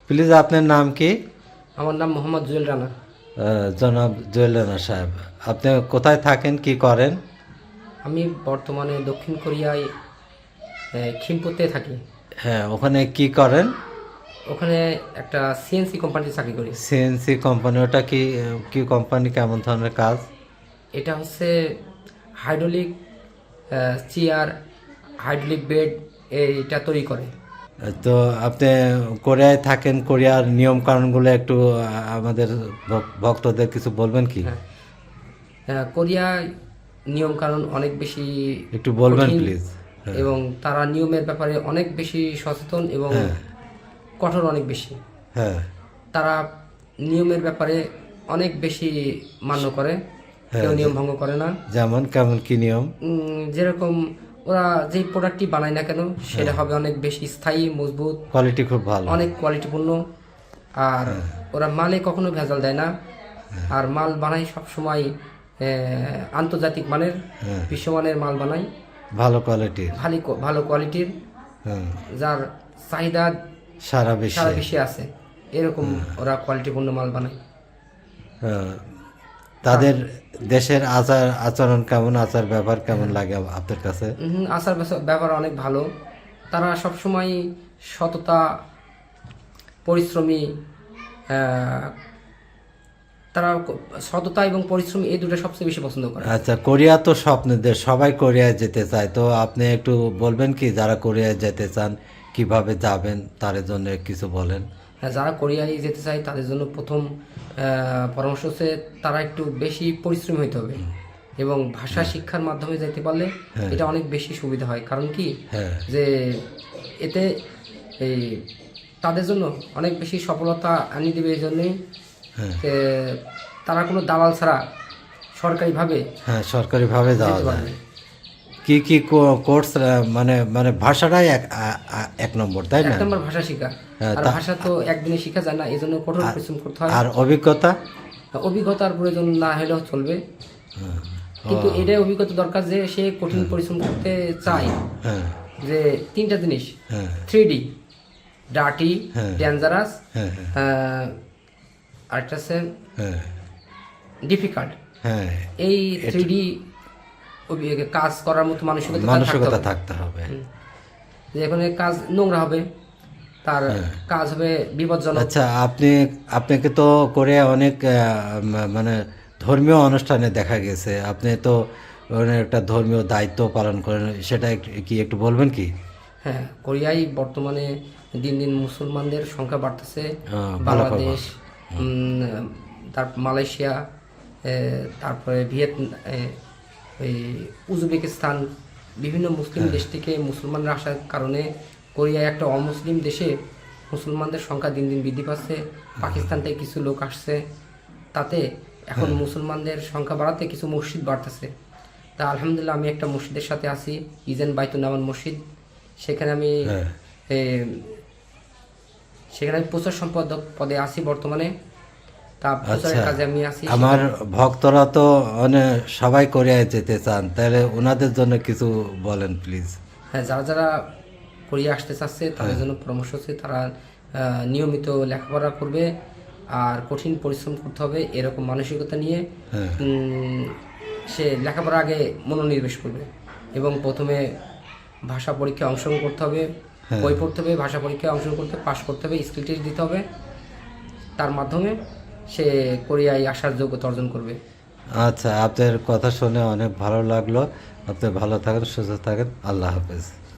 Please আপনার নাম কি? আমার নাম মোহাম্মদ জুয়েল রানা। জনাব জুয়েল রানা সাহেব, আপনি কোথায় থাকেন, কি করেন? আমি বর্তমানে দক্ষিণ কোরিয়ায় খিমপুতে থাকি। হ্যাঁ, ওখানে কি করেন? ওখানে একটা সিএনসি কোম্পানিতে চাকরি করি। সিএনসি কোম্পানি, ওটা কি কি কোম্পানি, কেমন ধরনের কাজ? এটা হচ্ছে হাইড্রোলিক চেয়ার, হাইড্রোলিক বেড এইটা তৈরি করে। তো আপনি কোরিয়ায় থাকেন, কোরিয়ার নিয়ম কানুনগুলো একটু আমাদের ভক্তদের কিছু বলবেন কি? কোরিয়ায় নিয়ম কানুন অনেক বেশি একটু বলবেন কঠিন প্লিজ। এবং তারা নিয়মের ব্যাপারে অনেক বেশি সচেতন এবং কঠোর অনেক বেশি। হ্যাঁ তারা নিয়মের ব্যাপারে অনেক বেশি মান্য করে, কেউ নিয়ম ভঙ্গ করে না। যেমন কেমন কি নিয়ম? যেরকম ওরা যেই প্রোডাক্টটি বানায় না কেন সেটা হবে অনেক বেশি স্থায়ী, মজবুত, কোয়ালিটি খুব ভালো, অনেক কোয়ালিটিপূর্ণ। আর ওরা মালে কখনো ভেজাল দেয় না। আর মাল বানায় সবসময় আন্তর্জাতিক মানের, বিশ্বমানের মাল বানায়, ভালো কোয়ালিটির, ভালো কোয়ালিটির, যার চাহিদা সারা বিশ্বে আছে। এরকম ওরা কোয়ালিটিপূর্ণ মাল বানায়। তাদের দেশের আচার আচরণ কেমন, আচার ব্যবহার কেমন লাগে আপনার কাছে? আচার ব্যবহার অনেক ভালো। তারা সবসময় সততা, পরিশ্রমী, তারা সততা এবং পরিশ্রমী এই দুটো সবচেয়ে বেশি পছন্দ করে। আচ্ছা, কোরিয়া তো স্বপ্নের দেশ, সবাই কোরিয়ায় যেতে চায়, তো আপনি একটু বলবেন কি যারা কোরিয়ায় যেতে চান কিভাবে যাবেন, তার জন্য কিছু বলেন। হ্যাঁ, যারা কোরিয়ায় যেতে চায় তাদের জন্য প্রথম পরামর্শ হচ্ছে তারা একটু বেশি পরিশ্রমী হতে হবে এবং ভাষা শিক্ষার মাধ্যমে যেতে পারলে এটা অনেক বেশি সুবিধা হয়। কারণ কি, যে এতে এই তাদের জন্য অনেক বেশি সফলতা আনিয়ে দেবে। এই জন্যই তারা কোনো দালাল ছাড়া সরকারিভাবে যাওয়া যায়। কি কি কোর্স, মানে মানে ভাষাটাই এক নম্বর, তাই না? এক নম্বর ভাষা শিখা। আর ভাষা তো একদিনে শিখা যায় না, এই জন্য কঠোর পরিশ্রম করতে হয়। আর অভিজ্ঞতার প্রয়োজন না হলেও চলবে, কিন্তু এটাই অভিজ্ঞতা দরকার যে সে কঠিন পরিশ্রম করতে চায়। যে তিনটা জিনিস, 3D, ডার্টি, ডেঞ্জারাস, আরেকটা আছে ডিফিকাল্ট। এই 3D কাজ করার মতো মানসিকতা থাকতে হবে। যে এখানে কাজ নোংরা হবে, তার কাজ হবে বিপজ্জনক। আচ্ছা, আপনাকে তো করে অনেক মানে ধর্মীয় অনুষ্ঠানে দেখা গেছে, আপনি তো একটা ধর্মীয় দায়িত্ব পালন করেন, সেটা কি একটু বলবেন কি? হ্যাঁ, কোরিয়ায় বর্তমানে দিন দিন মুসলমানদের সংখ্যা বাড়তেছে। বাংলাদেশ, তারপর মালয়েশিয়া, তারপরে উজবেকিস্তান, বিভিন্ন মুসলিম দেশ থেকে মুসলমানরা আসার কারণে কোরিয়ায় একটা অমুসলিম দেশে মুসলমানদের সংখ্যা দিন দিন বৃদ্ধি পাচ্ছে। পাকিস্তান থেকে কিছু লোক আসছে, তাতে এখন মুসলমানদের সংখ্যা বাড়াতে কিছু মসজিদ বাড়তেছে। তা আলহামদুলিল্লাহ আমি একটা মসজিদের সাথে আছি, ইজেন বাইতুন নামান মসজিদ। সেখানে আমি প্রচার সম্পাদক পদে আছি বর্তমানে। তা প্রচারের কাজে আমি আছি। আমার ভক্তরা তো সবাই কোরিয়ায় যেতে চান, তাহলে ওনাদের জন্য কিছু বলেন প্লিজ। হ্যাঁ, যারা কোরিয়া আসতে চাচ্ছে তাদের জন্য পরামর্শ হচ্ছে তারা নিয়মিত লেখাপড়া করবে আর কঠিন পরিশ্রম করতে হবে। এরকম মানসিকতা নিয়ে সে লেখাপড়া আগে মনোনিবেশ করবে এবং প্রথমে ভাষা পরীক্ষায় অংশগ্রহণ করতে হবে, বই পড়তে হবে, ভাষা পরীক্ষায় অংশগ্রহণ করতে পাশ করতে হবে, স্কিল টেস্ট দিতে হবে। তার মাধ্যমে সে কোরিয়ায় আসার যোগ্যতা অর্জন করবে। আচ্ছা, আপনার কথা শুনে অনেক ভালো লাগলো। আপনি ভালো থাকেন, সুস্থ থাকেন, আল্লাহ হাফেজ।